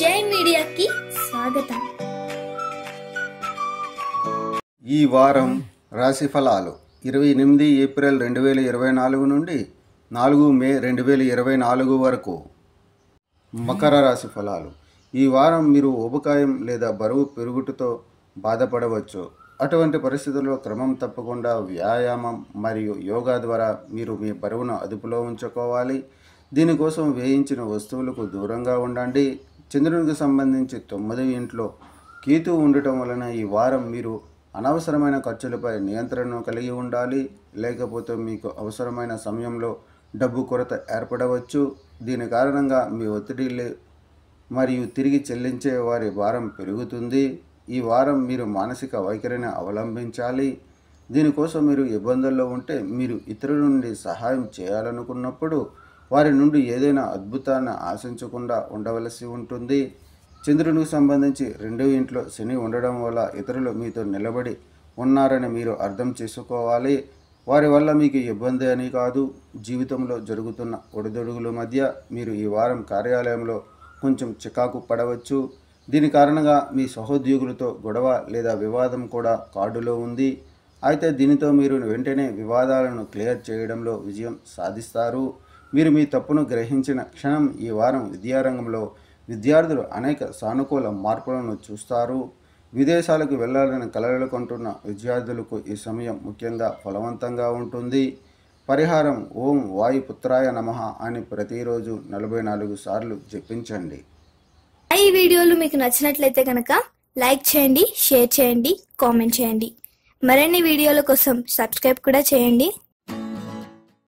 జై మీడియాకి స్వాగతం. ఈ వారం రాశి ఫలాలు 28 ఏప్రిల్ 2024 నుండి 4 మే 2024 వరకు. మకర రాశి ఫలాలు. ఈ వారం మీరు ఊబకాయం లేదా బరువు పెరుగుటతో బాధపడవచ్చు. అటువంటి పరిస్థితుల్లో క్రమం తప్పకుండా వ్యాయామం మరియు యోగా ద్వారా మీరు మీ బరువును అదుపులో ఉంచుకోవాలి. దీనికోసం వేయించిన వస్తువులకు దూరంగా ఉండండి. చంద్రునికి సంబంధించి 9వ ఇంట్లో కేతు ఉండటం వలన ఈ వారం మీరు అనవసరమైన ఖర్చులపై నియంత్రణను కలిగి ఉండాలి. లేకపోతే మీకు అవసరమైన సమయంలో డబ్బు కొరత ఏర్పడవచ్చు. దీని కారణంగా మీ ఒత్తిడి మరియు తిరిగి చెల్లించే వారి భారం పెరుగుతుంది. ఈ వారం మీరు మానసిక వైఖరిని అవలంబించాలి. దీనికోసం మీరు ఇబ్బందుల్లో ఉంటే మీరు ఇతరుల నుండి సహాయం చేయాలనుకున్నప్పుడు వారి నుండి ఏదైనా అద్భుతాన్ని ఆశించకుండా ఉండవలసి ఉంటుంది. చంద్రునికి సంబంధించి 2వ ఇంట్లో శని ఉండడం వల్ల ఇతరులు మీతో నిలబడి ఉన్నారని మీరు అర్థం చేసుకోవాలి. వారి వల్ల మీకు ఇబ్బంది అని కాదు. జీవితంలో జరుగుతున్న ఒడిదొడుగుల మధ్య మీరు ఈ వారం కార్యాలయంలో కొంచెం చికాకు పడవచ్చు. దీని కారణంగా మీ సహోద్యోగులతో గొడవ లేదా వివాదం కూడా కార్డులో ఉంది. అయితే దీనితో మీరు వెంటనే వివాదాలను క్లియర్ చేయడంలో విజయం సాధిస్తారు. మీరు మీ తప్పును గ్రహించిన క్షణం ఈ వారం విద్యారంగంలో విద్యార్థులు అనేక సానుకూల మార్పులను చూస్తారు. విదేశాలకు వెళ్ళాలని కలలు కంటున్న విద్యార్థులకు ఈ సమయం ముఖ్యంగా ఫలవంతంగా ఉంటుంది. పరిహారం ఓం వాయుపుత్రాయ నమః అని ప్రతిరోజు 44 సార్లు జపించండి. ఈ వీడియోలు మీకు నచ్చినట్లయితే కనుక లైక్ చేయండి, షేర్ చేయండి, కామెంట్ చేయండి. మరిన్ని వీడియోల కోసం సబ్స్క్రైబ్ కూడా చేయండి.